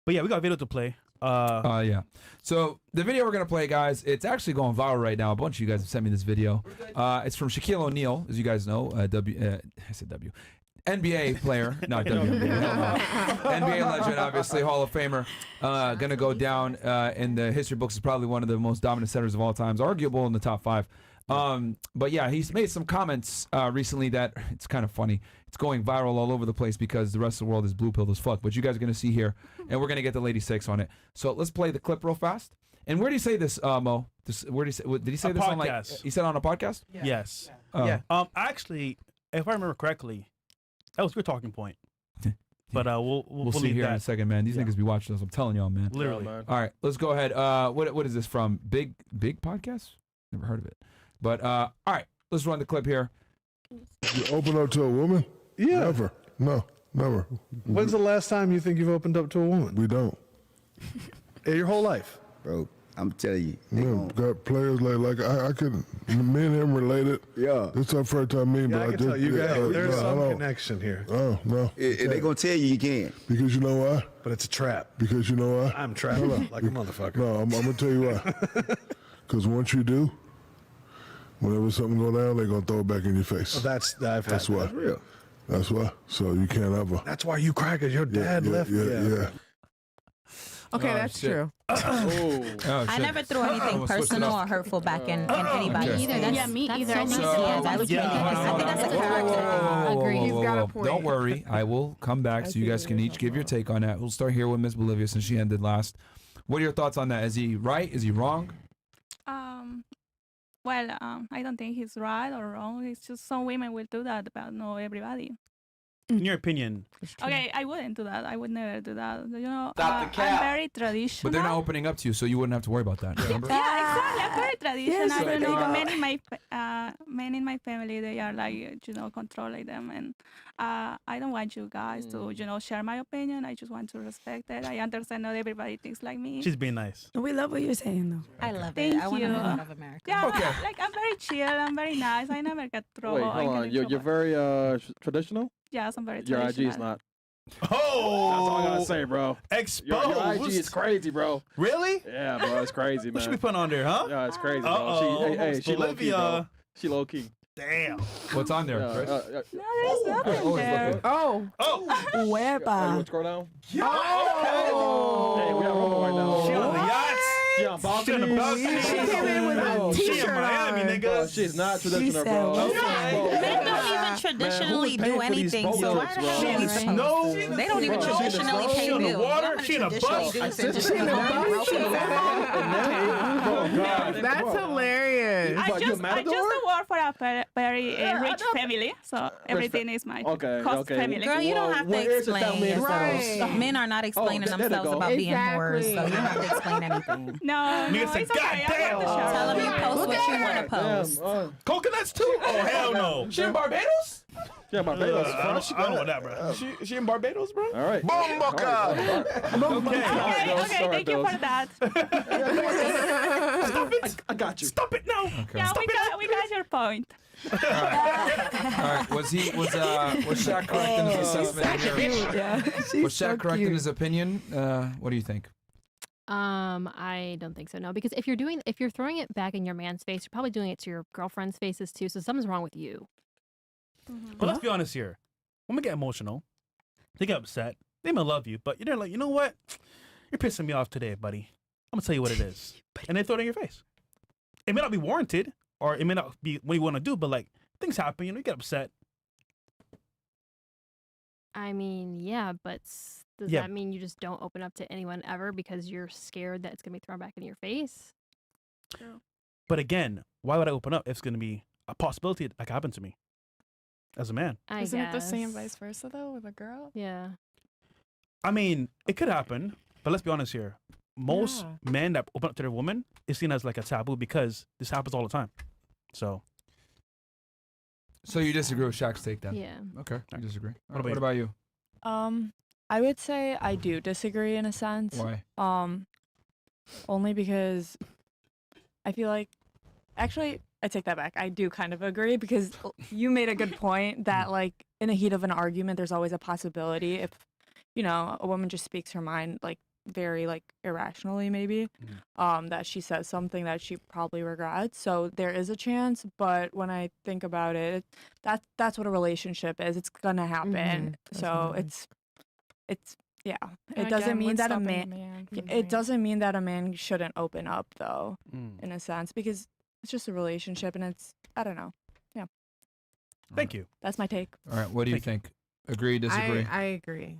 But yeah, we got a video to play. Yeah. So the video we're gonna play, guys, it's actually going viral right now. A bunch of you guys have sent me this video. It's from Shaquille O'Neal, as you guys know. I said W. NBA player, not NBA legend, obviously Hall of Famer. Gonna go down in the history books as probably one of the most dominant centers of all times, arguable in the top 5. But yeah, he's made some comments recently that it's kind of funny. It's going viral all over the place because the rest of the world is blue pilled as fuck. But you guys are gonna see here, and we're gonna get the lady six on it. So let's play the clip real fast. And where did he say this, Mo? Where did he say? Did he say this podcast. on like? He said on a podcast. Yeah. Yes. Yeah. Actually, if I remember correctly, that was your talking point. But we'll see here that. in a second, man. These niggas be watching us. I'm telling y'all, man. Literally. All right, let's go ahead. What is this from? Big podcast? Never heard of it. But all right, let's run the clip here. You open up to a woman? Yeah. Never. No, never. When's the last time you think you've opened up to a woman? We don't. Your whole life? Bro, I'm telling you. Yeah, got players like I could, me and him related. Yeah. This is our first time meeting, Yeah, but I can tell you guys, there's no, some I don't. connection here. Oh, no. They're going to tell you can't. Because you know why? But it's a trap. Because you know why? I'm trapped like a motherfucker. No, I'm going to tell you why. Because once you do, whenever something go down, they're going to throw it back in your face. Oh, that's why. That's real. That's why. So you can't ever. That's why you crackers. Your dad left. Yeah. Okay, that's true. I never threw anything personal or hurtful back in anybody. Okay. Either. Yeah, me either. So I think that's a character. Agree. He's got a point. Don't worry. I will come back so you guys can each give your take on that. We'll start here with Miss Bolivia since she ended last. What are your thoughts on that? Is he right? Is he wrong? Well, I don't think he's right or wrong. It's just some women will do that, but not everybody. In your opinion. Okay, I wouldn't do that. I would never do that. You know, Stop the cap. I'm very traditional. But they're not opening up to you, so you wouldn't have to worry about that. Remember? Yeah, exactly. I'm very traditional. Yes, You they know, are. men in my family, they are like, you know, controlling them. And I don't want you guys to, you know, share my opinion. I just want to respect it. I understand not everybody thinks like me. She's being nice. We love what you're saying, though. I love Thank it. I want to you. live out of America. Yeah, Okay. like I'm very chill. I'm very nice. I never get trouble. Wait, I hold get on. in You're trouble. very traditional? Yes, I'm very Your IG traditional. is not. Oh! That's all I gotta say, bro. Exposed. Your IG is crazy, bro. Really? Yeah, bro, it's crazy, What should we man. put on there, huh? Yeah, it's crazy, bro. Uh-oh. She low key, bro. Bolivia. She low key. Damn. What's on there, Chris? No, there's nothing always there. looking. Oh, Oh! You Wepa. want to scroll down? Oh. Hey, we got Romo right now. She on the yachts. She on She on the balcony. She came in with a She in t-shirt Miami, on. nigga. She's not She traditional, said, bro. "What?" Men don't even traditionally Man, who's do paying for these anything, so why photos, the bro? hell She in are the we snow. They don't even Bro, she in the traditionally snow. pay She on the bills. water. She in a bus. That's hilarious. I What, you a just matador? work for a very rich family, so everything is my Okay, cost okay. family. Girl, you don't have to Well, where's the explain family yourself. Right. Men are not explaining there they themselves go. about being whores, so you Exactly. don't have to explain anything. No, Nigga no, said, it's okay. I "Goddamn." want to show. Tell them you post what you want to Damn, post. Coconuts too? Oh, hell no. She in Barbados? yeah, Barbados. I don't want that, bro. She in Barbados, bro? All right. Okay. Okay, thank you for that. Stop it. I got you. Stop it now. Yeah, we got your point. All right. Was Shaq correct in his assessment here? Yeah, Was Shaq correct in his opinion? What do you think? I don't think so. No, because if you're throwing it back in your man's face, you're probably doing it to your girlfriend's faces too. So something's wrong with you. But let's be honest here. Women get emotional. They get upset. They may love you, but they're like, you know what? You're pissing me off today, buddy. I'm gonna tell you what it is, and they throw it in your face. It may not be warranted, or it may not be what you want to do, but like things happen. You know, you get upset. I mean, yeah, but does Yeah. that mean you just don't open up to anyone ever because you're scared that it's gonna be thrown back in your face? But again, why would I open up if it's gonna be a possibility that could happen to me as a man? Isn't it the same guess. vice versa though with a girl? Yeah. I mean, it could happen, but let's be honest here. Most men that open up to their woman is seen as like a taboo because this happens all the time. So So you disagree with Shaq's take then? Yeah. Okay, I disagree. What about What you? about you? I would say I do disagree in a sense. Why? Only because I feel like, actually, I take that back. I do kind of agree because you made a good point that like in the heat of an argument, there's always a possibility if, you know, a woman just speaks her mind, like very like irrationally maybe, that she says something that she probably regrets. So there is a chance, but when I think about it, that's what a relationship is. It's gonna happen. So it's yeah. And It doesn't again, mean what's that a stopping man. from doing It doesn't mean that a man shouldn't open up though, Mm. in a sense, because it's just a relationship, and it's I don't know. Yeah, Thank you. that's my take. All right. What do you Thank think? Agree? Disagree? I agree.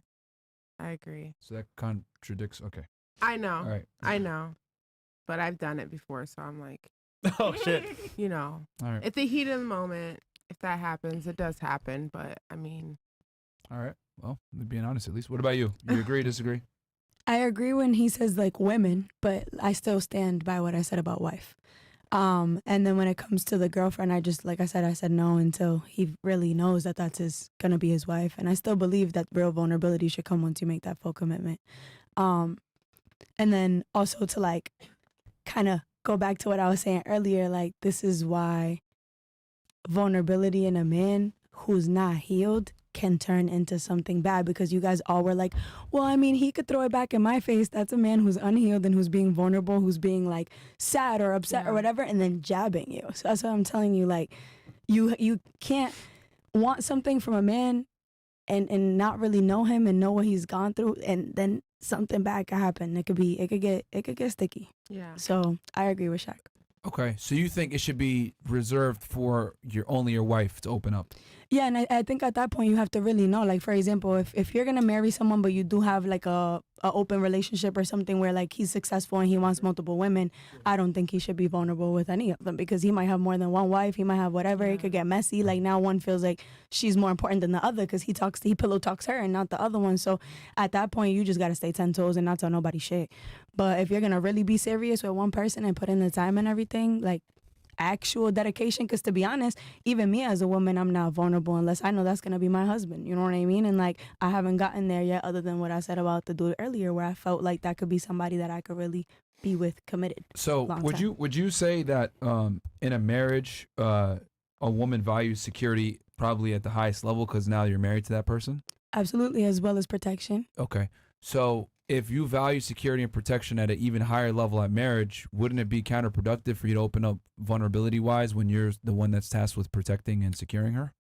I agree. So that contradicts. Okay. I know. All right. I know. But I've done it before, so I'm like, Oh shit. you know, All right. at the heat of the moment, if that happens, it does happen. But I mean, All right. Well, being honest, at least. What about you? You agree? Disagree? I agree when he says like women, but I still stand by what I said about wife. And then when it comes to the girlfriend, I just, like I said no until he really knows that that's gonna be his wife. And I still believe that real vulnerability should come once you make that full commitment. And then also to like kind of go back to what I was saying earlier, like this is why vulnerability in a man who's not healed can turn into something bad, because you guys all were like, well, I mean, he could throw it back in my face. That's a man who's unhealed and who's being vulnerable, who's being like sad or upset or whatever, and then jabbing you. So that's what I'm telling you. Like, you can't want something from a man and not really know him and know what he's gone through, and then something bad could happen. It could get sticky. yeah. So I agree with Shaq. Okay. So you think it should be reserved for only your wife to open up? Yeah, and I think at that point you have to really know. Like, for example, if you're gonna marry someone but you do have like a open relationship or something where like he's successful and he wants multiple women, I don't think he should be vulnerable with any of them, because he might have more than one wife. He might have whatever. It could get messy. Like now one feels like she's more important than the other because he pillow talks her and not the other one. So at that point you just gotta stay 10 toes and not tell nobody shit. But if you're gonna really be serious with one person and put in the time and everything, like actual dedication, because to be honest, even me as a woman, I'm not vulnerable unless I know that's gonna be my husband, you know what I mean? And like I haven't gotten there yet, other than what I said about the dude earlier, where I felt like that could be somebody that I could really be with, committed. So would you say that in a marriage a woman values security probably at the highest level because now you're married to that person? Absolutely, as well as protection. Okay. So if you value security and protection at an even higher level at marriage, wouldn't it be counterproductive for you to open up vulnerability wise when you're the one that's tasked with protecting and securing her?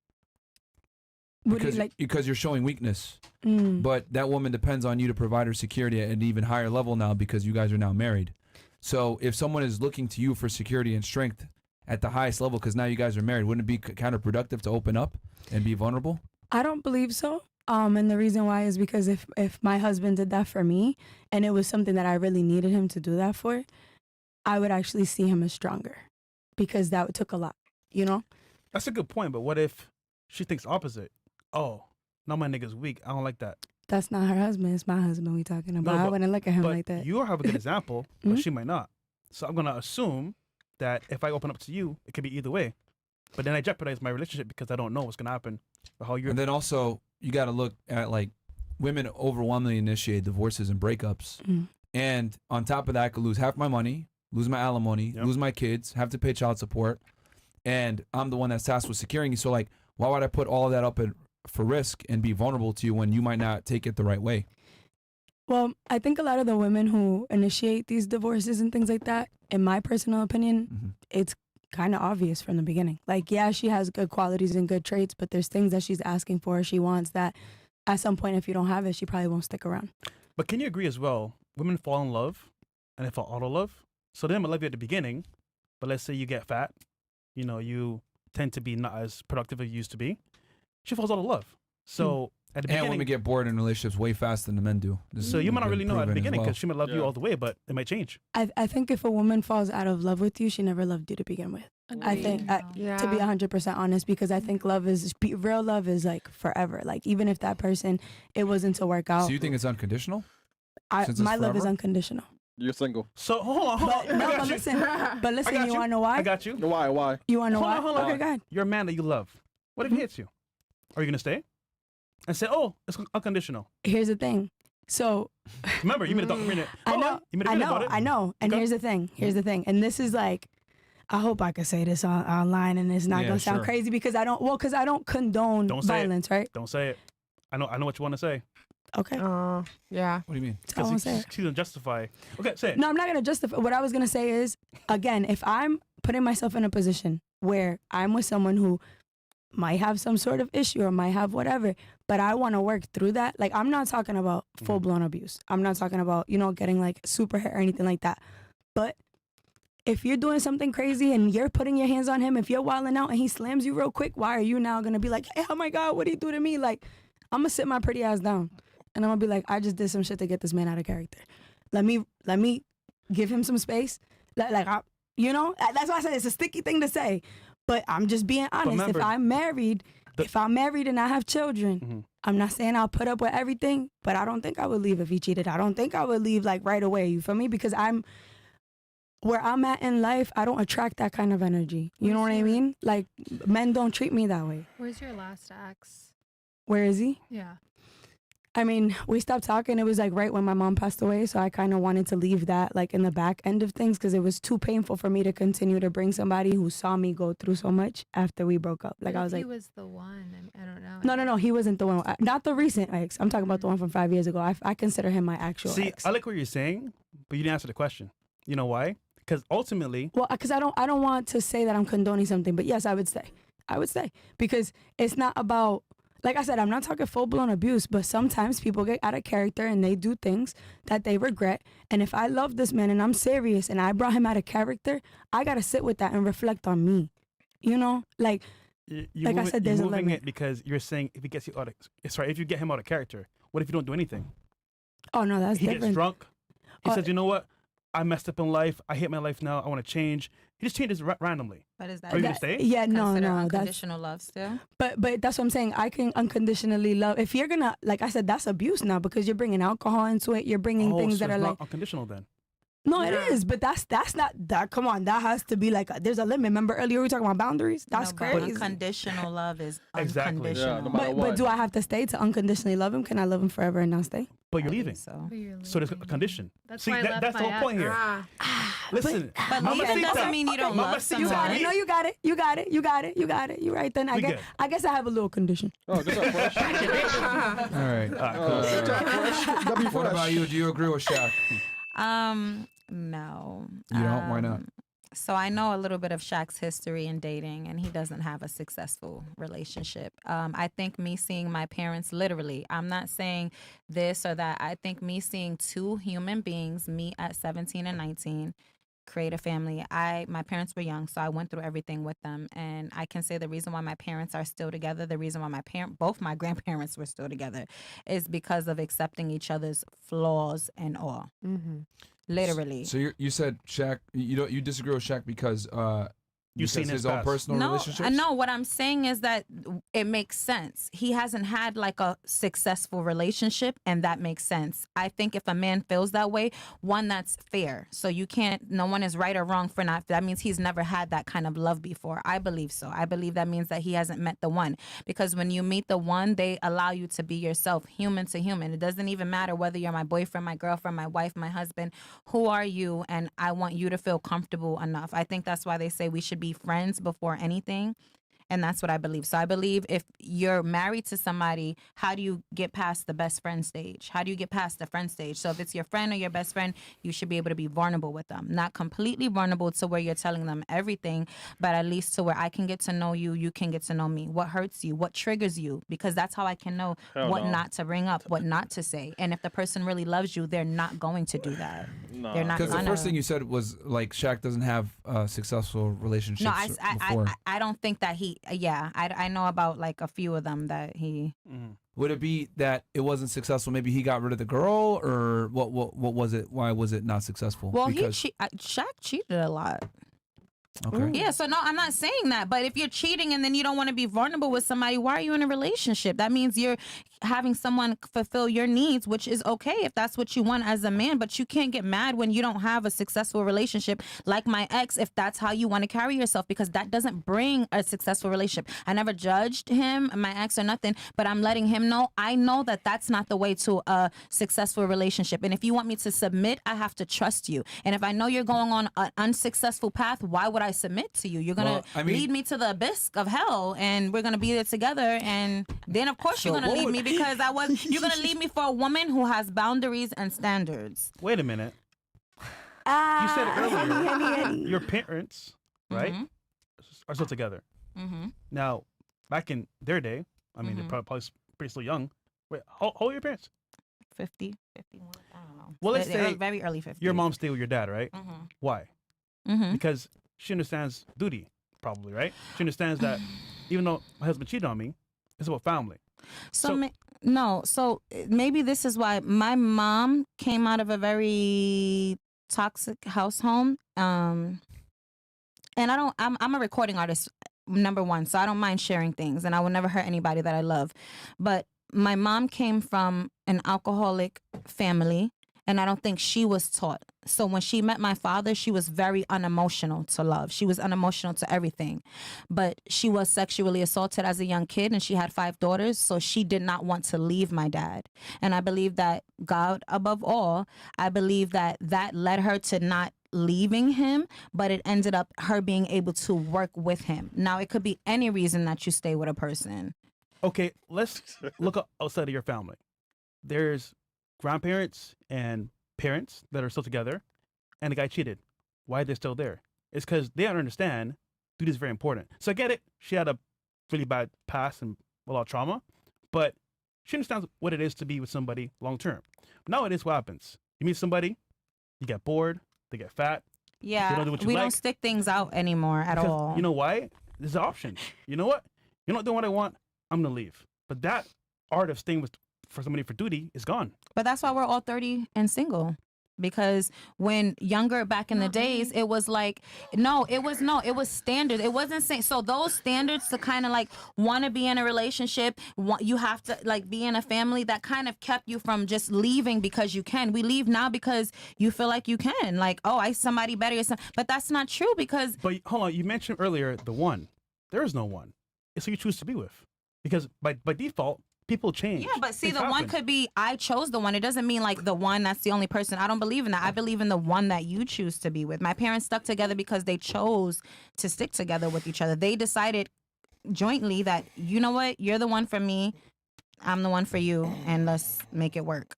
Because you're showing weakness. But that woman depends on you to provide her security at an even higher level now because you guys are now married. So if someone is looking to you for security and strength at the highest level because now you guys are married, wouldn't it be counterproductive to open up and be vulnerable? I don't believe so. And the reason why is because if my husband did that for me and it was something that I really needed him to do that for, I would actually see him as stronger, because that took a lot, you know? That's a good point, but what if she thinks opposite? Oh, now my nigga's weak. I don't like that. That's not her husband. It's my husband we talking about. I wouldn't look at him like that. You have a good example, but she might not. So I'm going to assume that if I open up to you, it could be either way. But then I jeopardize my relationship because I don't know what's going to happen. Or how you're. And then also, you got to look at like women overwhelmingly initiate divorces and breakups. And on top of that, I could lose half my money, lose my alimony, lose my kids, have to pay child support. And I'm the one that's tasked with securing you. So like, why would I put all of that up for risk and be vulnerable to you when you might not take it the right way? Well, I think a lot of the women who initiate these divorces and things like that, in my personal opinion, it's kind of obvious from the beginning. Like, yeah, she has good qualities and good traits, but there's things that she's asking for, she wants, that at some point, if you don't have it, she probably won't stick around. But can you agree as well? Women fall in love and they fall out of love. So they might love you at the beginning, but let's say you get fat, you know, you tend to be not as productive as you used to be. She falls out of love. So at the beginning, and women get bored in relationships way faster than men do. So you might not really know at the beginning because she might love you all the way, but it might change. I think if a woman falls out of love with you, she never loved you to begin with. I think, to be 100% honest, because I think real love is like forever. Like even if that person, it wasn't to work out. So you think it's unconditional? My love is unconditional. You're single. So hold on. But listen, you want to know why? I got you. Why? You want to know why? Hold on. Okay, go ahead. You're a man that you love. What if he hits you? Are you going to stay? And say, oh, it's unconditional. Here's the thing. So remember, you made a documentary. I know. And here's the thing. And this is like, I hope I could say this online and it's not gonna sound crazy because I don't condone violence, right? Don't say it. I know what you want to say. Okay. Yeah. What do you mean? I won't say it. She's gonna justify. Okay, say it. No, I'm not gonna justify. What I was gonna say is, again, if I'm putting myself in a position where I'm with someone who might have some sort of issue or might have whatever, but I want to work through that. Like, I'm not talking about full blown abuse. I'm not talking about, getting like super hit or anything like that. But if you're doing something crazy and you're putting your hands on him, if you're wilding out and he slams you real quick, why are you now gonna be like, hey, oh my God, what did he do to me? Like, I'm gonna sit my pretty ass down and I'm gonna be like, I just did some shit to get this man out of character. Let me give him some space. That's why I said it's a sticky thing to say. But I'm just being honest. Remember, if I'm married and I have children, I'm not saying I'll put up with everything, but I don't think I would leave if he cheated. I don't think I would leave like right away. You feel me? Because where I'm at in life, I don't attract that kind of energy. You know what I mean? Like, men don't treat me that way. Where's your last ex? Where is he? Yeah. I mean, we stopped talking. It was like right when my mom passed away. So I kind of wanted to leave that like in the back end of things because it was too painful for me to continue to bring somebody who saw me go through so much after we broke up. Like, I was like, he was the one. I don't know. No, he wasn't the one. Not the recent ex. I'm talking about the one from 5 years ago. I consider him my actual ex. I like what you're saying, but you didn't answer the question. You know why? Because ultimately, well, because I don't want to say that I'm condoning something, but yes, I would say because it's not about. Like I said, I'm not talking full-blown abuse, but sometimes people get out of character and they do things that they regret. And if I love this man and I'm serious and I brought him out of character, I got to sit with that and reflect on me. Like I said, there's a limit. You're moving it because you're saying if he gets you if you get him out of character, what if you don't do anything? Oh, no, that's different. He gets drunk. He says, you know what? I messed up in life. I hate my life now. I want to change. He just changes randomly. But is that, are you gonna stay? Yeah, consider no, unconditional love still? But that's what I'm saying. I can unconditionally love. If you're gonna, like I said, that's abuse now because you're bringing alcohol into it. You're bringing things that are like unconditional. Then no, it is. But that's not that. Come on, that has to be like there's a limit. Remember earlier we were talking about boundaries. That's crazy. Unconditional love is exactly. unconditional. Yeah, no but do I have to stay to unconditionally love him? Can I love him forever and not stay? But you're leaving. So there's a condition. That's See, why I left that's the my whole point here. Listen, but leaving doesn't mean you don't love someone. You got it. No, you got it. You got it. You got it. You got it. You right then. I guess I have a little condition. Oh, good job, Fresh. All right. Cool. Good job, Fresh. W What Fresh. about you? Do you agree with Shaq? No. You don't? Why not? So I know a little bit of Shaq's history in dating, and he doesn't have a successful relationship. I think me seeing my parents, literally, I'm not saying this or that. I think me seeing two human beings meet at 17 and 19, create a family. My parents were young, so I went through everything with them, and I can say the reason why my parents are still together, the reason why both my grandparents were still together, is because of accepting each other's flaws and all. Mm-hmm. Literally. So you said Shaq. You disagree with Shaq because You've seen his his own past. personal relationships. No, what I'm saying is that it makes sense. He hasn't had like a successful relationship, and that makes sense. I think if a man feels that way, one, that's fair. So no one is right or wrong for not. That means he's never had that kind of love before. I believe so. I believe that means that he hasn't met the one. Because when you meet the one, they allow you to be yourself, human to human. It doesn't even matter whether you're my boyfriend, my girlfriend, my wife, my husband. Who are you? And I want you to feel comfortable enough. I think that's why they say we should be friends before anything. And that's what I believe. So I believe if you're married to somebody, how do you get past the best friend stage? How do you get past the friend stage? So if it's your friend or your best friend, you should be able to be vulnerable with them. Not completely vulnerable to where you're telling them everything, but at least to where I can get to know you, you can get to know me. What hurts you? What triggers you? Because that's how I can know what not to bring up, what not to say. And if the person really loves you, they're not going to do that. No. They're not Because gonna. the first thing you said was like Shaq doesn't have successful relationships before. I don't think that he. Yeah, I know about like a few of them that he. Would it be that it wasn't successful? Maybe he got rid of the girl, or what was it? Why was it not successful? Well, Shaq cheated a lot. Okay. Yeah, so no, I'm not saying that. But if you're cheating and then you don't want to be vulnerable with somebody, why are you in a relationship? That means you're having someone fulfill your needs, which is okay if that's what you want as a man. But you can't get mad when you don't have a successful relationship like my ex, if that's how you want to carry yourself, because that doesn't bring a successful relationship. I never judged him, my ex, or nothing, but I'm letting him know I know that that's not the way to a successful relationship. And if you want me to submit, I have to trust you. And if I know you're going on an unsuccessful path, why would I I submit to you. You're gonna Well, I mean- lead me to the abyss of hell, and we're gonna be there together. And then, of course, So you're gonna what leave would- me because you're gonna leave me for a woman who has boundaries and standards. Wait a minute. You said it earlier. Your parents, right, are still together. Mm-hmm. Now, back in their day, I mean, they're probably pretty still young. Wait, how old are your parents? 50, 51, I don't know. Well, let's They're say very early 50s. your mom stayed with your dad, right? Mm-hmm. Why? Mm-hmm. Because she understands duty, probably, right? She understands that even though my husband cheated on me, it's about family. No, so maybe this is why my mom came out of a very toxic house home. And I'm a recording artist, number one, so I don't mind sharing things, and I will never hurt anybody that I love. But my mom came from an alcoholic family, and I don't think she was taught. So when she met my father, she was very unemotional to love. She was unemotional to everything. But she was sexually assaulted as a young kid, and she had 5 daughters, so she did not want to leave my dad. And I believe that God above all, I believe that led her to not leaving him, but it ended up her being able to work with him. Now, it could be any reason that you stay with a person. Okay, let's look outside of your family. There's grandparents and parents that are still together, and the guy cheated. Why are they still there? It's because they don't understand duty is very important. So I get it. She had a really bad past and a lot of trauma, but she understands what it is to be with somebody long term. Nowadays, what happens? You meet somebody, you get bored, they get fat. Yeah, they don't do what you we like. don't stick things out anymore at Because all. You know why? There's an option. You know what? You're not doing what I want. I'm gonna leave. But that art of staying with for somebody for duty is gone. But that's why we're all 30 and single. Because when younger back in the days, it was like, it was standard. It wasn't saying, so those standards to kind of like want to be in a relationship, you have to like be in a family, that kind of kept you from just leaving because you can. We leave now because you feel like you can. Like, oh, I somebody better. But that's not true because. But hold on, you mentioned earlier the one. There is no one. It's who you choose to be with. Because by default, people change. Yeah, but see, Things the one happen. could be I chose the one. It doesn't mean like the one that's the only person. I don't believe in that. I believe in the one that you choose to be with. My parents stuck together because they chose to stick together with each other. They decided jointly that, you know what, you're the one for me, I'm the one for you, and let's make it work.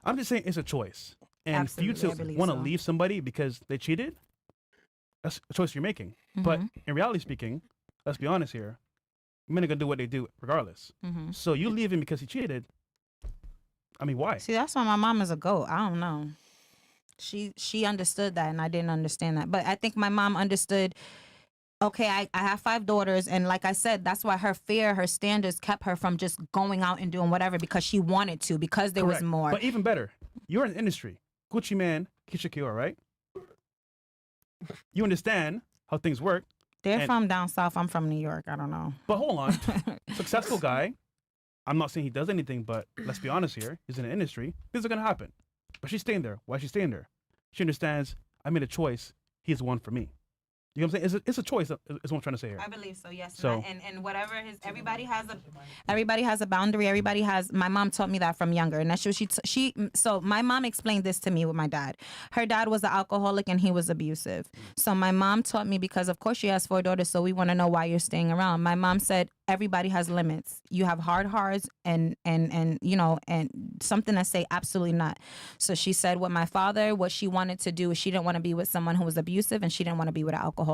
I'm just saying it's a choice. And Absolutely, for I you to believe want to so. leave somebody because they cheated, that's a choice you're making. But in reality speaking, let's be honest here, men are going to do what they do regardless. So you leave him because he cheated. I mean, why? See, that's why my mom is a goat. I don't know. She understood that, and I didn't understand that. But I think my mom understood, okay, I have 5 daughters, and like I said, that's why her fear, her standards kept her from just going out and doing whatever because she wanted to, because there Correct. was more. But even better, you're in the industry. Gucci Man, Keisha Kiora, right? You understand how things work. They're from down south. I'm from New York. I don't know. But hold on. Successful guy. I'm not saying he does anything, but let's be honest here. He's in the industry. Things are going to happen. But she's staying there. Why is she staying there? She understands I made a choice. He's the one for me. You know what I'm saying? It's a choice, is what I'm trying to say here. I believe so, yes. So- And whatever everybody has a boundary. Everybody has. My mom taught me that from younger, and that's what she. So my mom explained this to me with my dad. Her dad was an alcoholic and he was abusive. So my mom taught me, because of course she has 4 daughters, so we want to know why you're staying around. My mom said everybody has limits. You have hard hearts and you know, and something that say absolutely not. So she said with my father, what she wanted to do is she didn't want to be with someone who was abusive, and she didn't want to be with an alcoholic.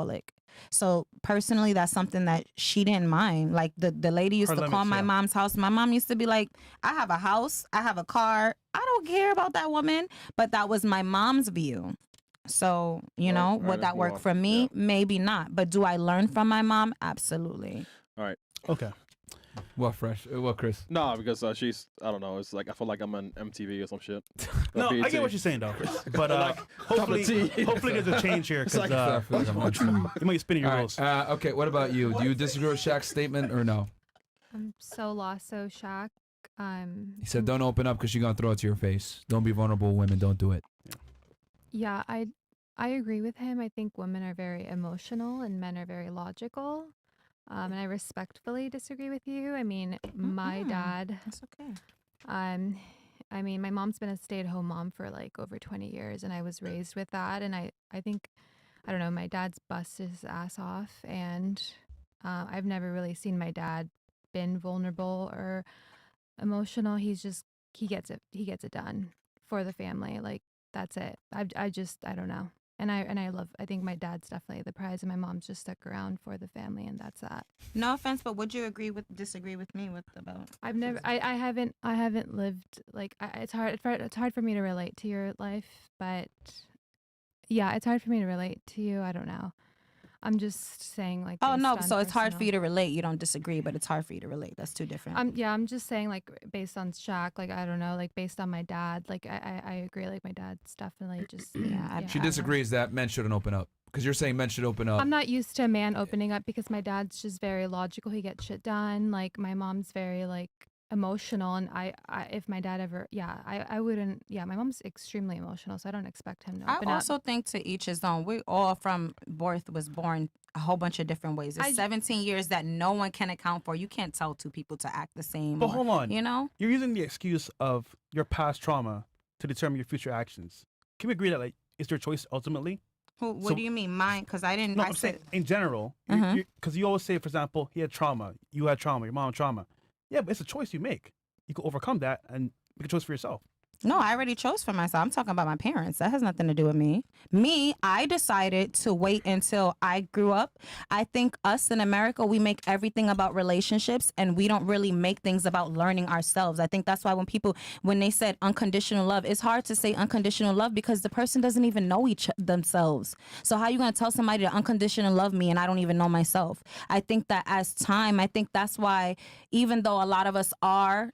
So personally, that's something that she didn't mind. Like the lady used Her to call limits, my yeah. mom's house. My mom used to be like, I have a house, I have a car, I don't care about that woman. But that was my mom's view. So, you know, all right, would let's that move work on. for me? Yeah. Maybe not. But do I learn from my mom? Absolutely. All right. Okay. What, Fresh? What, Chris? No, because she's, I don't know. It's like I feel like I'm on MTV or some shit. No, I BET. get what you're saying, though. But Like, hopefully there's a change here. Because I feel like I'm on TV. you might be spinning your All wheels. right. Okay, what about you? Do you disagree with Shaq's statement or no? I'm so lost. So SHAQ, He said, "Don't open up because you're gonna throw it to your face. Don't be vulnerable, women. Don't do it." yeah, I agree with him. I think women are very emotional and men are very logical. And I respectfully disagree with you. I mean, my dad, That's okay. I mean, my mom's been a stay-at-home mom for like over 20 years, and I was raised with that. And I think I don't know, my dad's busted his ass off, and I've never really seen my dad been vulnerable or emotional. He gets it done for the family. Like that's it. I don't know. And I think my dad's definitely the prize, and my mom's just stuck around for the family, and that's that. No offense, but would you disagree with me about? I haven't lived like it's hard for me to relate to your life, but yeah, it's hard for me to relate to you. I don't know. I'm just saying like. Oh no, based on so it's hard for personal- you to relate. You don't disagree, but it's hard for you to relate. That's two different. I'm just saying like based on SHAQ, like I don't know, like based on my dad, like I agree, like my dad's definitely just yeah. She disagrees that men shouldn't open up because you're saying men should open up. I'm not used to a man opening up because my dad's just very logical. He gets shit done. Like my mom's very like emotional, and I if my dad ever I wouldn't my mom's extremely emotional, so I don't expect him to open I up. also think to each his own. We all from birth was born a whole bunch of different ways. There's 17 years that no one can account for. You can't tell two people to act the same. But hold on. You know? You're using the excuse of your past trauma to determine your future actions. Can we agree that like it's your choice ultimately? What do you mean mine? Because I didn't. No, I I'm said saying in general. Because you always say, for example, he had trauma. You had trauma. Your mom had trauma. Yeah, but it's a choice you make. You can overcome that and make a choice for yourself. No, I already chose for myself. I'm talking about my parents. That has nothing to do with me. I decided to wait until I grew up. I think us in America, we make everything about relationships and we don't really make things about learning ourselves. I think that's why when they said unconditional love, it's hard to say unconditional love because the person doesn't even know themselves. So how are you going to tell somebody to unconditional love me and I don't even know myself? I think that as time, I think that's why even though a lot of us are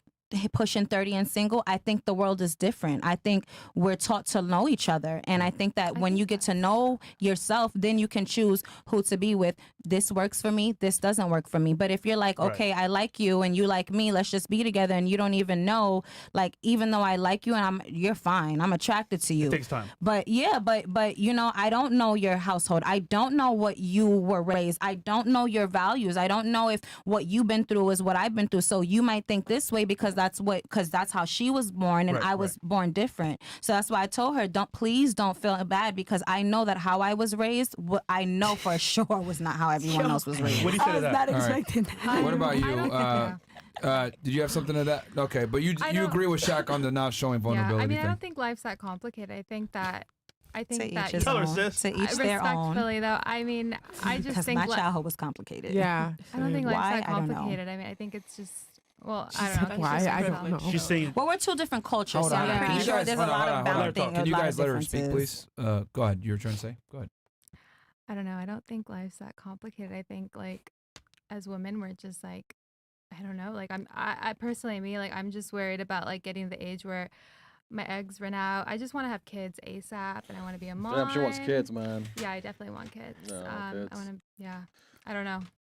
pushing 30 and single, I think the world is different. I think we're taught to know each other. And I think that when you get to know yourself, then you can choose who to be with. This works for me. This doesn't work for me. But if you're like, okay, I like you and you like me, let's just be together. And you don't even know, like, even though I like you and you're fine. I'm attracted to you. It takes time. But yeah, but you know, I don't know your household. I don't know what you were raised. I don't know your values. I don't know if what you've been through is what I've been through. So you might think this way because that's how she was born and I was born different. So that's why I told her, please don't feel bad because I know that how I was raised, I know for sure was not how everyone else was raised. What do you say to that? I was not expecting that. What about you? Did you have something to that? Okay, but you agree with Shaq on the not showing vulnerability Yeah, I mean, thing. I don't think life's that complicated. I think that Tell her, sis. To each their own. Respectfully, though, I mean, I just Because think my childhood was complicated. Yeah. I don't think life's Why? that I don't know. complicated. I mean, I think it's just I don't know. That's Why? just I don't personal. know. She's saying. Well, we're two different cultures, Hold so on. I'm Can pretty you sure guys- there's hold a on, lot hold of on, hold on. balancing. Can you guys let her speak, please? Go ahead. You were trying to say? Go ahead. I don't know. I don't think life's that complicated. I think like as women, we're just like, I don't know. Like I personally, like I'm just worried about like getting to the age where my eggs run out. I just want to have kids ASAP, and I want to be a mom. Damn, she wants kids, man. Yeah, I definitely want kids. No, I kids. want to. Yeah, I don't know.